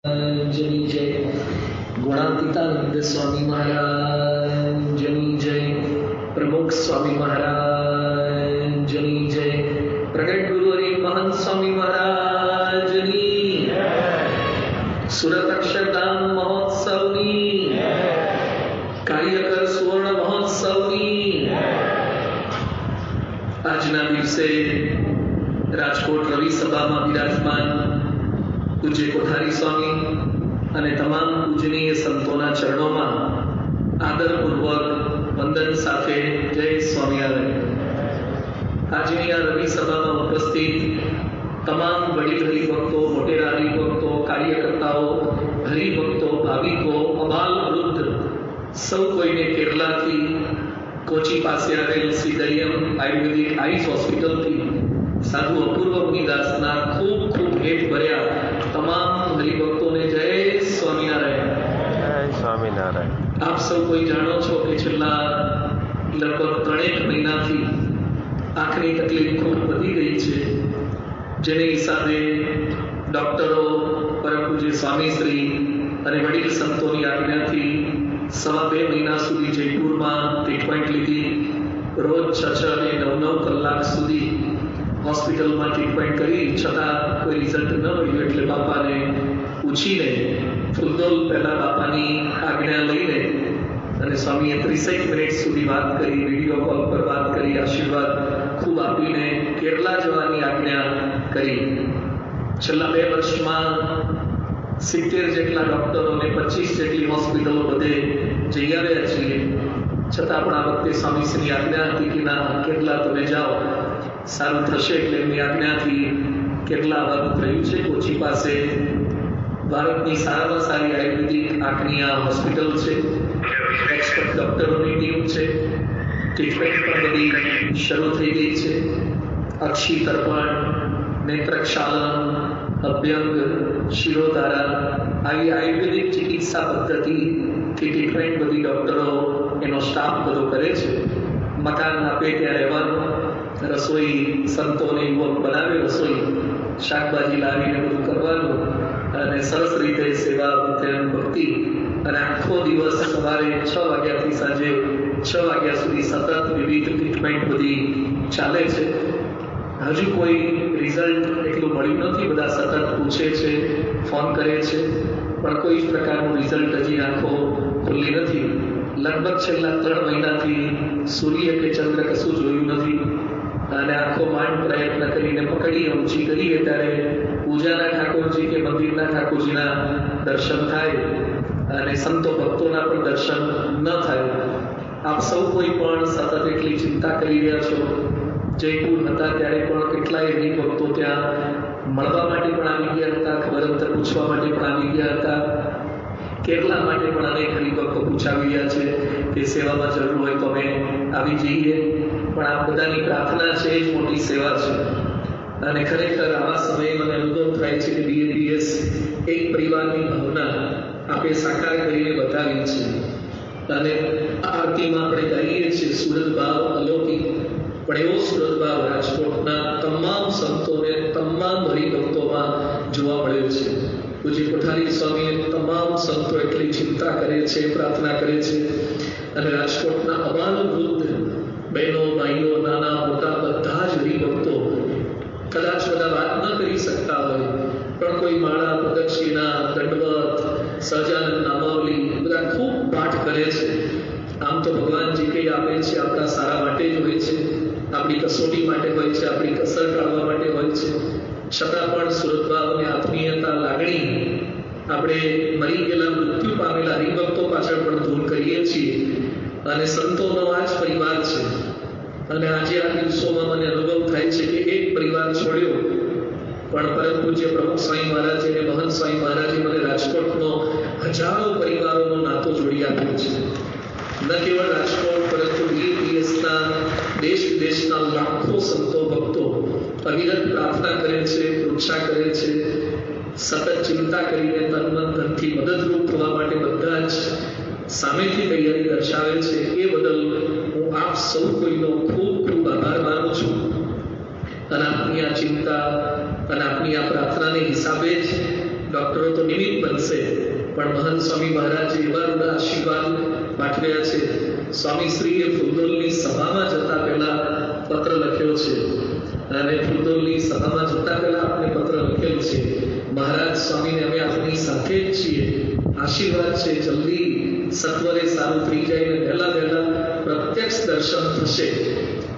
जनी जय गुणातीतानंद स्वामी महाराज जनी जय प्रमुख स्वामी महाराज जनी जय प्रगट गुरुहरि महंत स्वामी महाराज जनी सुरत अक्षरधाम महोत्सवनी कार्यकर सुवर्ण महोत्सवनी આજના દિવસે રાજકોટ રવિ સભામાં બિરાજમાન પૂજ્ય કોઠારી સ્વામી અને તમામ પૂજનીય સંતોના ચરણોમાં આદરપૂર્વક વંદન સાથે જય સ્વામિનારાયણ. આજની આ રવિ સભામાં ઉપસ્થિત તમામ વડીલ હરિભક્તો, મોટેરા હરિભક્તો, કાર્યકર્તાઓ, હરિભક્તો, ભાવિકો, અબાલ વૃદ્ધ સૌ કોઈને કેરલાથી કોચી પાસે આવેલ શ્રી દરિયમ આયુર્વેદિક આઈસ હોસ્પિટલથી સાધુ અપૂર્વ મુનિદાસના ખૂબ ખૂબ હેત ભર્યા તમામ હરિભક્તોને જય સ્વામિનારાયણ. જય સ્વામિનારાયણ. આપ સૌ કોઈ જાણો છો કે છેલ્લા લગભગ 3 મહિનાથી આંખની તકલીફ ખૂબ વધી ગઈ છે, જેને હિસાબે ડોક્ટરો, પરમ પૂજ્ય સ્વામીશ્રી અને વડીલ સંતોની આજ્ઞાથી 2.5 મહિના સુધી જયપુરમાં ટ્રીટમેન્ટ લીધી. રોજ 6 અને 9 કલાક સુધી હોસ્પિટલમાં ટ્રીટમેન્ટ કરી, છતાં કોઈ રિઝલ્ટ ન મળ્યું. એટલે બાપાને પૂછીને ફૂલદોલ પહેલા બાપાની આજ્ઞા લઈને અને સ્વામીએ 30 મિનિટ સુધી વાત કરી, વિડીયો કોલ પર વાત કરી, આશીર્વાદ ખૂબ આપીને કેરલા જવાની આજ્ઞા કરી. છેલ્લા 2 વર્ષમાં 70 જેટલા ડોક્ટરો અને 25 જેટલી હોસ્પિટલો બધે જઈ આવ્યા છીએ, છતાં પણ આ વખતે સ્વામીશ્રીની આજ્ઞા હતી કે ના, કેરલા તમે જાઓ, સારું થશે. એટલે એમની આજ્ઞાથી કેરલા આવવાનું થયું છે. કોચી પાસે ભારતની સારામાં સારી આયુર્વેદિક આંખની આ હોસ્પિટલ છે, એક્સપર્ટ ડોક્ટરોની ટીમ છે, ટ્રીટમેન્ટ પણ બધી શરૂ થઈ ગઈ છે. અક્ષી તર્પણ, નેત્રક્ષાલન, અભ્યંગ, શિરોધારા આવી આયુર્વેદિક ચિકિત્સા પદ્ધતિથી ટ્રીટમેન્ટ બધી ડોક્ટરો, એનો સ્ટાફ બધો કરે છે. મકાન આપે ત્યાં રહેવાનું, રસોઈ સંતોને યુવક બનાવે, રસોઈ શાકભાજી લાવીને બધું કરવાનું અને સરસ રીતે સેવા ભક્તિ અને આખો દિવસ સવારે 6 વાગ્યાથી સાંજે 6 વાગ્યા સુધી સતત વિવિધ ટ્રીટમેન્ટ બધી ચાલે છે. હજુ કોઈ રિઝલ્ટ એટલું મળ્યું નથી. બધા સતત પૂછે છે, ફોન કરે છે, પણ કોઈ જ પ્રકારનું રિઝલ્ટ હજી આંખો ખુલ્લી નથી. લગભગ છેલ્લા 3 મહિનાથી સૂર્ય કે ચંદ્ર કશું જોયું નથી અને આંખો માંડ પ્રયત્ન કરીને પકડી ઊંચી કરીએ ત્યારે પૂજાના ઠાકોરજી કે મંદિરના ઠાકોરજીના દર્શન થાય અને સંતો ભક્તોના પણ દર્શન ન થાય. આપ સૌ કોઈ પણ સતત એટલી ચિંતા કરી રહ્યા છો. જયપુર હતા ત્યારે પણ કેટલાય હરિભક્તો ત્યાં મળવા માટે પણ આવી ગયા હતા, ખબર અંતર પૂછવા માટે પણ આવી ગયા હતા. કેરલા માટે પણ અનેક હરિભક્તો પૂછાવી રહ્યા છે કે સેવામાં જરૂર હોય તો અમે આવી જઈએ. પણ આ બધાની પ્રાર્થના છે, એ જ મોટી સેવા છે. અને ખરેખર આવા સમયે મને અનુભવ થાય છે કે BAPS એક પરિવારની ભાવના આપે સાકાર કરીને બતાવી છે. અને આરતીમાં આપણે ગાઈએ છીએ સુરત ભાવ અલૌકિક, પણ એવો સુરત ભાવ રાજકોટના તમામ સંતોને, તમામ હરિભક્તોમાં જોવા મળ્યો છે. પૂજ્ય કોઠારી સ્વામીએ તમામ સંતો એટલી ચિંતા કરે છે, પ્રાર્થના કરે છે અને રાજકોટના અબાલ વૃદ્ધ બહેનો, ભાઈઓ, નાના મોટા બધા જ હરિભક્તો કદાચ બધા વાત ન કરી શકતા હોય, પણ કોઈ માળા, પ્રદક્ષિણા, દંડવત, સહજાનંદ નામાવલી બધા ખૂબ પાઠ કરે છે. આમ તો ભગવાન જે કંઈ આપે છે આપણા સારા માટે જ હોય છે, આપણી કસોટી માટે હોય છે, આપણી કસર ટાળવા માટે હોય છે. છતાં પણ સુરતભાવ અને આત્મીયતા, લાગણી આપણે મરી ગયેલા, મૃત્યુ પામેલા હરિભક્તો પાછળ પણ ધૂન કરીએ છીએ અને સંતોનો આ જ પરિવાર છે. અને આજે આ દિવસોમાં મને અનુભવ થાય છે કે એક પરિવાર છોડ્યો, પણ પરમ પૂજ્ય પ્રમુખ સ્વામી મહારાજે અને મહંત સ્વામી મહારાજે મને રાજકોટનો હજારો પરિવારોનો નાતો જોડી આપ્યો છે. ન કેવળ રાજકોટ, પરંતુ BAPSના દેશ વિદેશના લાખો સંતો ભક્તો અવિરત પ્રાર્થના કરે છે, પૃચ્છા કરે છે, સતત ચિંતા કરીને તન મન ધનથી મદદરૂપ થવા માટે બધા જ સામેથી તૈયારી દર્શાવે છે. એ બદલ હું આપ સૌ કોઈનો ખૂબ ખૂબ આભાર માનું છું. અને આપની આ ચિંતા અને આપની આ પ્રાર્થનાને હિસાબે જ ડોક્ટરો તો નિમિત્ત બનશે, પણ મહંત સ્વામી મહારાજે એવા બધા આશીર્વાદ પાઠવ્યા છે. સ્વામી શ્રીએ ફુલદોલની સભામાં જતા પહેલા પત્ર લખ્યો છે, અને ફુલદોલની સભામાં જતા પહેલા આપણે પત્ર લખેલું છે, મહારાજ સ્વામીને અમે આપની સાથે જ છીએ, આશીર્વાદ છે, જલ્દી સત્વરે સારું થઈ જાય ને વહેલા વહેલા પ્રત્યક્ષ દર્શન થશે.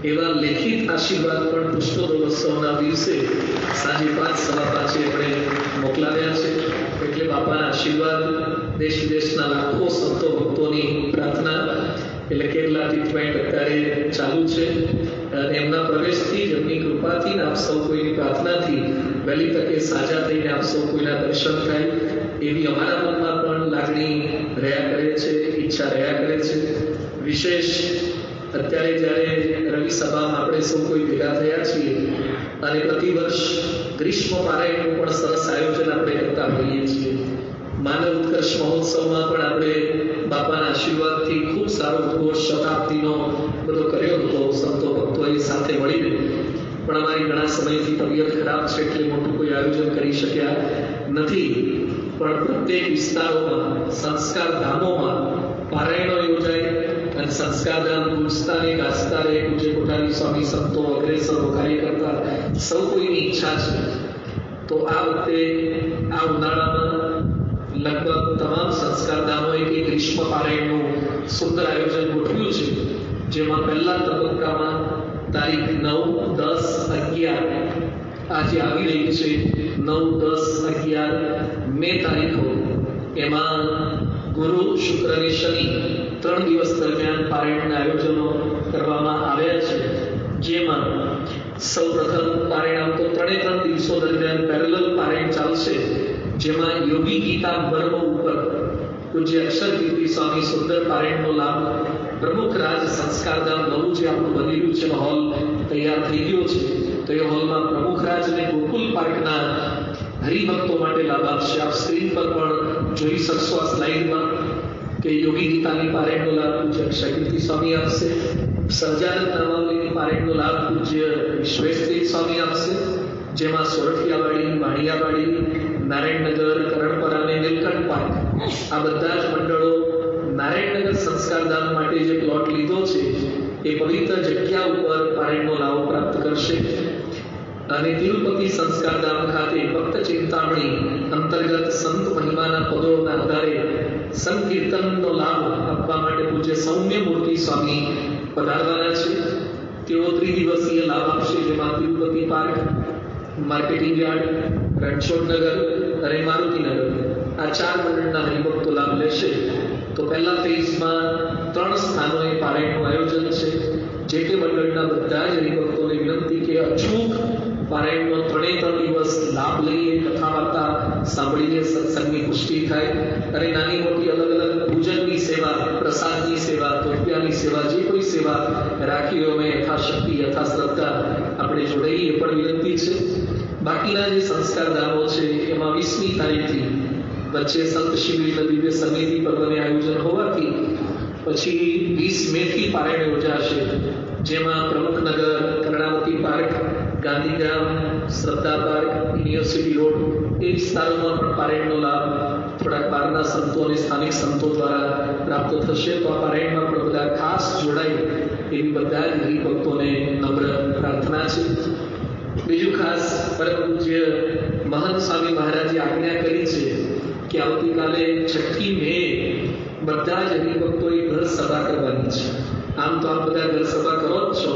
એવા લેખિત આશીર્વાદ પણ પુષ્પોત્સવના દિવસે સાંજે 5:15 આપણે મોકલાવ્યા છે. એટલે બાપાના આશીર્વાદ દેશ વિદેશના લાખો સંતો ભક્તોની પ્રાર્થના, એટલે કેરલા ટ્રીટમેન્ટ અત્યારે ચાલુ છે, અને એમના પ્રવેશથી જ એમની કૃપાથી આપ સૌ કોઈની પ્રાર્થનાથી વહેલી તકે સાજા થઈને આપ સૌ કોઈના દર્શન થાય એવી અમારા મનમાં પણ લાગણી રહ્યા કરે છે, ઈચ્છા રહ્યા કરે છે. વિશેષ અત્યારે જ્યારે રવિ સભામાં આપણે સૌ કોઈ ભેગા થયા છીએ અને પ્રતિવર્ષ ગ્રીષ્મ પારાયણનું પણ સરસ આયોજન આપણે કરતા હોઈએ છીએ. માનવ ઉત્કર્ષ મહોત્સવમાં પણ આપણે બાપાના આશીર્વાદથી ખૂબ સારો ઉદ્ઘોષ શતાબ્દીનો બધો કર્યો હતો સંતો ભક્તોએ સાથે મળીને, પણ અમારી ઘણા સમયથી તબિયત ખરાબ છે એટલે મોટું કોઈ આયોજન કરી શક્યા નથી. પણ પ્રત્યેક વિસ્તારોમાં સંસ્કાર ધામોમાં પારાયણો યોજાય અને સંસ્કારધામ ગુંજતાને ગાજતા રહે. પૂજ્ય કોઠારી સ્વામી, સંતો, અગ્રેસરો, કાર્યકર્તા સૌ કોઈની ઈચ્છા છે. તો આ વખતે આ ઉનાળામાં લગભગ તમામ સંસ્કારધામોએ કે ગ્રીષ્મ પારાયણનું સુંદર આયોજન ગોઠવ્યું છે, જેમાં પહેલા તબક્કામાં તારીખ 9, 10, 11 આજે આવી રહી છે, 9, 10, 11 મે તારીખો, એમાં ગુરુ, શુક્ર અને શનિ 3 દિવસ દરમિયાન પારાયણના આયોજનો કરવામાં આવ્યા છે. જેમાં સૌ પ્રથમ પારાયણ તો 3 દિવસો દરમિયાન પેરેલલ પારાયણ ચાલશે, જેમાં યોગી ગીતા મર્મ ઉપર પૂજ્ય અક્ષરકીર્તિ સ્વામી સુંદર પારાયણનો લાભ પ્રમુખ રાજ સંસ્કારધામ નવું જે આપણું બની રહ્યું છે, હોલ તૈયાર થઈ ગયો છે, તો એ હોલમાં પ્રમુખ રાજ અને ગોકુલ પાર્કના હરિભક્તો માટે લાભ આપશે. આપ સ્ક્રીન પર પણ જોઈ શકશો આ સ્લાઇડમાં કે યોગી ગીતાની પારાયણનો લાભ પૂજ્ય અક્ષરકીર્તિ સ્વામી આપશે. સહજાનંદ નામાવલીની પારાયણનો લાભ પૂજ્ય વિશ્વેશતીર્થ સ્વામી આપશે, જેમાં સોરઠિયાવાડી, વાણિયાવાડી, નારાયણનગર, કરણપરા અને નીલકંઠ પાર્ક આ બધા જ મંડળો નારાયણનગર સંસ્કારધામ માટે જે પ્લોટ લીધો છે એ પવિત્ર જગ્યા ઉપર પારાયણનો લાભ પ્રાપ્ત કરશે. અને તિરુપતિ સંસ્કારધામ ખાતે ભક્ત ચિંતામણી અંતર્ગત સંત મહિમાના પદોના આધારે સંકીર્તનનો લાભ આપવા માટે પૂજ્ય સૌમ્ય મૂર્તિ સ્વામી પધારવાના છે. તેઓ ત્રિદિવસીય લાભ આપશે, જેમાં Tirupati park, marketing yard, Ranchhodnagar અને મારુતિનગર આ 4 મંડળના હરિભક્તો લાભ લેશે. તો પહેલા ફેઝમાં 3 સ્થાનોએ પારાયણનું આયોજન છે. જે તે મંડળના બધા જ હરિભક્તોને વિનંતી કે અચૂક પારાયણનો 3 દિવસ લાભ લઈએ, કથા વાર્તા સાંભળીને સત્સંગની પુષ્ટિ થાય, અને નાની મોટી અલગ અલગ પૂજનની સેવા, પ્રસાદની સેવા, તોપિયાની સેવા, જે કોઈ સેવા રાખી હોય અમે યથાશક્તિ યથાશ્રદ્ધા આપણે જોડાઈએ એ પણ વિનંતી છે. બાકીના જે સંસ્કારધામો છે એમાં 20મી તારીખથી વચ્ચે સંત શિબિરના દિવ્ય સમિતિ પર્વને આયોજન હોવાથી પછી 20 મેથી પારાયણ યોજાશે, જેમાં પ્રમુખનગર, કર્ણાવતી પાર્ક, ગાંધીધામ, શ્રદ્ધા પાર્ક, યુનિવર્સિટી રોડ એ વિસ્તારોમાં પણ પારાયણનો લાભ થોડાક બહારના સંતો અને સ્થાનિક સંતો દ્વારા પ્રાપ્ત થશે. તો આ પારાયણમાં પણ બધા ખાસ જોડાય એવી બધા જ હરિભક્તોને નમ્ર પ્રાર્થના છે. બીજું ખાસ પરમ પૂજ્ય મહંત સ્વામી મહારાજે આજ્ઞા કરી છે કે આવતીકાલે 6મી મે બધા જ હરિભક્તોએ ઘર સભા કરવાની છે. આમ તો આપ બધા ઘર સભા કરો જ છો,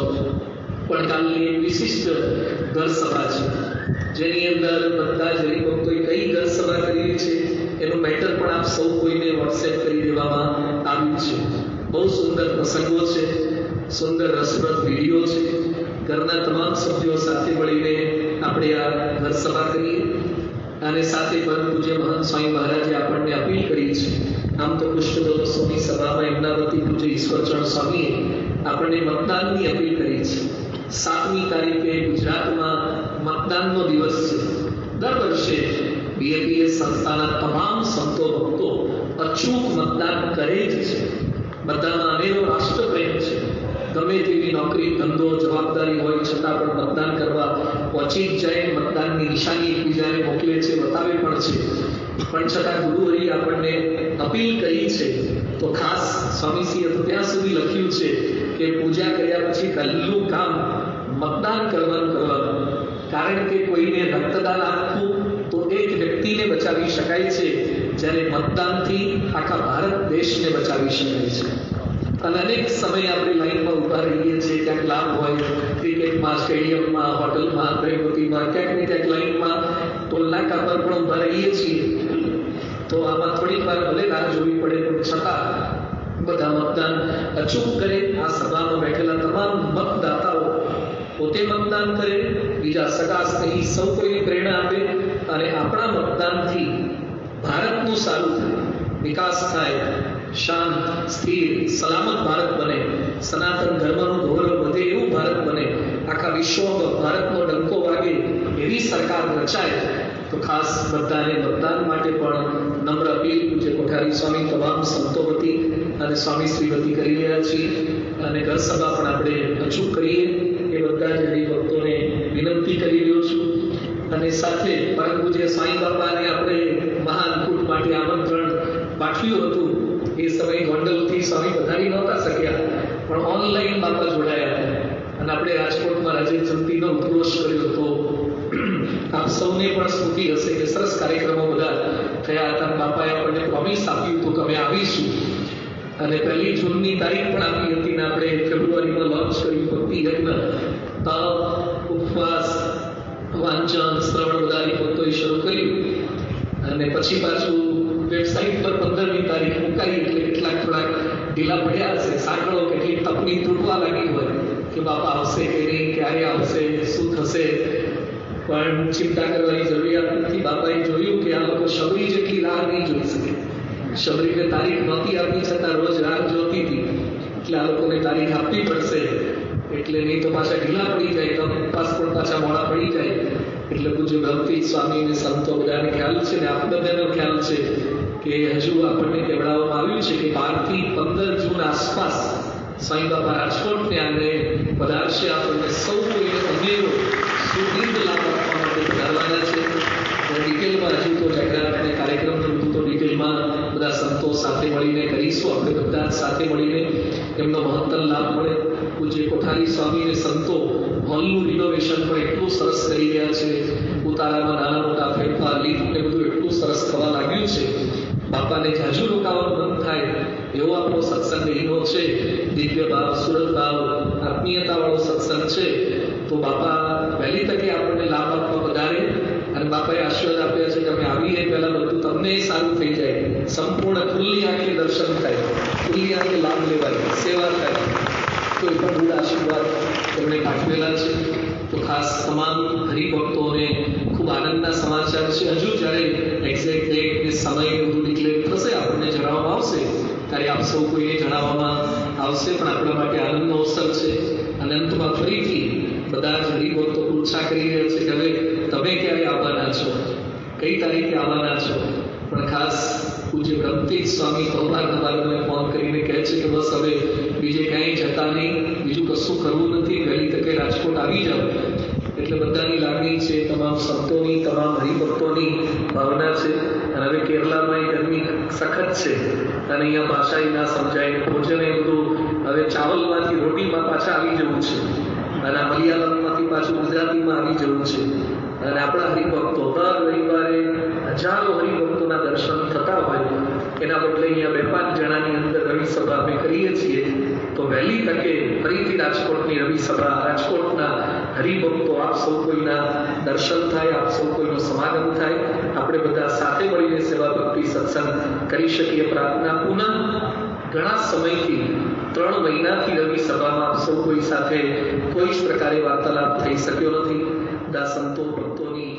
પણ કાલની એક વિશિષ્ટ ઘર સભા છે, જેની અંદર બધા જ હરિભક્તોએ કઈ ઘર સભા કરવી છે એનું મેટર પણ આપ સૌ કોઈને વોટ્સએપ કરી દેવામાં આવ્યું છે. બહુ સુંદર પ્રસંગો છે, સુંદર રસપ્રદ વિડીયો છે. ઘરના તમામ સભ્યો સાથે મળીને આપણે આ ઘર સભા કરીએ. અને સાથે પરમ પૂજ્ય મહંત સ્વામી મહારાજે આપણને અપીલ કરી છે. આમ તો પુષ્પોત્સવની સભામાં એમના વતી પૂજ્ય ઈશ્વરચરણ સ્વામીએ આપણને મતદાનની અપીલ કરી છે. 7મી તારીખે ગુજરાતમાં મતદાનનો દિવસ છે. દર વર્ષે બીએપીએસ સંસ્થાના તમામ સંતો ભક્તો અચૂક મતદાન કરે જ છે. બધામાં અનેરો રાષ્ટ્રપ્રેમ છે. ગમે તેવી નોકરી ધંધો જવાબદારી હોય છતાં પણ મતદાન કરવા પહોંચી જ જાય, મતદાનની નિશાની એકબીજાને મોકલે છે, બતાવે પણ છે. પણ છતાં ગુરુહરિ આપણને અપીલ કરી છે. તો ખાસ સ્વામીશ્રીએ તો ત્યાં સુધી લખ્યું છે કે પૂજા કર્યા પછી પહેલું કામ મતદાન કરવાનું. કારણ કે કોઈને રક્તદાન આપવું તો એક વ્યક્તિને બચાવી શકાય છે, જ્યારે મતદાનથી આખા ભારત દેશને બચાવી શકાય છે. અને અનેક સમય આપણે લાઈનમાં ઊભા રહીએ છીએ, ક્યાંક લાભ હોય ક્રિકેટમાં, સ્ટેડિયમમાં, હોટલમાં, પ્રેમવતીમાં, ક્યાંક ને ક્યાંક લાઈનમાં ટોલનાકા પર પણ ઊભા રહીએ છીએ. તો આમાં થોડીક વાર ભલે રાહ જોવી પડે, પણ છતાં બધા મતદાન અચૂક કરે. આ સભામાં બેઠેલા તમામ મતદાતાઓ પોતે મતદાન કરે, બીજા સગા સ્નેહી સૌ કોઈને પ્રેરણા આપે, અને આપણા મતદાનથી ભારતનું સારું થાય, વિકાસ થાય, શાંત, સ્થિર, સલામત ભારત બને, સનાતન ધર્મનું ગૌરવ વધે એવું ભારત બને, આખા વિશ્વમાં ભારતનો ડંકો વાગે એવી સરકાર રચાય. તો ખાસ બધાને મતદાન માટે પણ નમ્ર અપીલ પૂજ્ય કોઠારી સ્વામી, તમામ સંતો વતી અને સ્વામી શ્રી વતી કરી રહ્યા છીએ. અને ઘર સભા પણ આપણે અચૂક કરીએ એ બધા જ હરિભક્તોને વિનંતી કરી રહ્યો છું. અને સાથે પરમ પૂજ્ય સ્વામી બાપાને આપણે મહાઅન્નકૂટ માટે આમંત્રણ પાઠવ્યું હતું. એ સમયે ગોંડલથી સ્વામી પધારી નહોતા શક્યા, પણ ઓનલાઈન બાપા જોડાયા હતા. અને આપણે રાજકોટમાં રાજેશ જયંતિનો ઉદ્ઘોષ કર્યો હતો. આપ સૌને પણ સ્મૃતિ હશે કે સરસ કાર્યક્રમો બધા થયા હતા. બાપાએ આપણને પ્રોમિસ આપ્યું હતું કે અમે આવીશું. અને 1 જૂનની તારીખ પણ આપી હતી ને આપણે ફેબ્રુઆરીમાં લોન્ચ કર્યું ભક્તિ યજ્ઞ, તપ, ઉપવાસ, વાંચન, શ્રવણ બધા હરિભક્તોએ શરૂ કર્યું. અને પછી પાછું વેબસાઇટ પર 15મી તારીખ મુકાઈ, એટલે કેટલાક થોડાક ઢીલા પડ્યા હશે. સાંકળો કેટલીક તકની તૂટવા લાગી હોય કે બાપા આવશે કે નહીં, ક્યારે આવશે, શું થશે. પણ ચિંતા કરવાની જરૂરિયાત નથી. બાપાએ જોયું કે આ લોકો શબરી જેટલી રાહ નહીં જોઈ શકે. શબરીને તારીખ નહોતી આપી છતાં રોજ રાહ જોતી હતી, એટલે આ લોકોને તારીખ આપવી પડશે. એટલે નહીં તો પાછા ઢીલા પડી જાય, તો ઉપવાસ પણ પાછા મોડા પડી જાય. એટલે પૂજ્ય ભક્તિ સ્વામી અને સંતો બધાને ખ્યાલ છે ને આપ બધાનો ખ્યાલ છે કે હજુ આપણને કહેવડાવવામાં આવ્યું છે કે 12 થી 15 જૂન આસપાસ સ્વામી બાપા રાજકોટને આને પધારશે. આપણને સૌ કોઈને અનેરો સુદીર્ઘ લાભ આપવા માટે પધારવાના છે. ડિટેલમાં હજુ તો જાહેરાત અને કાર્યક્રમનું બધું તો ડિટેલમાં બધા સંતો સાથે મળીને કરીશું. આપણે બધા સાથે મળીને એમનો મહત્તમ લાભ મળે. પૂજ્ય કોઠારી સ્વામી અને સંતો હોલનું રિનોવેશન પણ એટલું સરસ કરી રહ્યા છે. ઉતારામાં નાના મોટા ફેરફાર, લીફ્ટ ને બધું એટલું સરસ થવા લાગ્યું છે. બાપાને જાજુ રોકાવાનું મન થાય એવો આપણો સત્સંગ એનો છે. દિવ્ય ભાવ, સુરત ભાવ, આત્મીયતાવાળો સત્સંગ છે. તો બાપા વહેલી તકે આપણને લાભ આપવા વધારે. અને બાપાએ આશીર્વાદ આપ્યા છે કે અમે આવીએ પહેલાં બધું તમને સારું થઈ જાય, સંપૂર્ણ ખુલ્લી આંખે દર્શન થાય, ખુલ્લી આંખે લાભ લેવાય, સેવા થાય. તો એ પણ બધા આશીર્વાદ તેમણે પાઠવેલા છે. તો ખાસ તમામ હરિભક્તોને ખૂબ આનંદના સમાચાર છે. હજુ જ્યારે એક્ઝેક્ટ ડેટ ને સમય બધું ડિક્લેર થશે, આપણને જણાવવામાં આવશે, ત્યારે આપ સૌ કોઈને જણાવવામાં આવશે. પણ આપણા માટે આનંદનો અવસર છે. અને અંતમાં ફરીથી બધા જ હરિભક્તો પૂછા કરી રહ્યા છે કે હવે તમે ક્યારે આવવાના છો, કઈ તારીખે આવવાના છો. પણ ખાસ પૂજ્ય બ્રહ્મતીજ સ્વામી તોવાર મને ફોન કરીને કહે છે કે બસ હવે બીજે ક્યાંય જતા નહીં, બીજું કશું કરવું નથી, વહેલી તકે રાજકોટ આવી જાઓ. એટલે બધાની લાગણી છે, તમામ સંતોની, તમામ હરિભક્તોની ભાવના છે. અને હવે કેરલામાં એ ગરમી સખત છે અને અહીંયા ભાષા ના સમજાય, ભોજન એ બધું હવે ચાવલમાંથી રોટીમાં પાછા આવી જવું છે. અને મલયાલમમાંથી પાછું ગુજરાતીમાં આવી જવું છે. અને આપણા હરિભક્તો દર રવિવારે હજારો હરિભક્તોના દર્શન થતા હોય, એના બદલે અહીંયા 2-5 જણાની અંદર રવિ સભા અમે કરીએ છીએ. તો વહેલી તકે ફરીથી રાજકોટની રવિ સભા, રાજકોટના હરિભક્તો આપ સૌ કોઈના દર્શન થાય, આપ સૌ કોઈનો સમાગમ થાય, આપણે બધા સાથે મળીને સેવા ભક્તિ સત્સંગ કરી શકીએ. પ્રાર્થના પુનઃ ઘણા સમયથી 3 મહિનાથી રવિ સભામાં આપ સૌ કોઈ સાથે કોઈ જ પ્રકારે વાર્તાલાપ થઈ શક્યો નથી. બધા સંતો ભક્તોની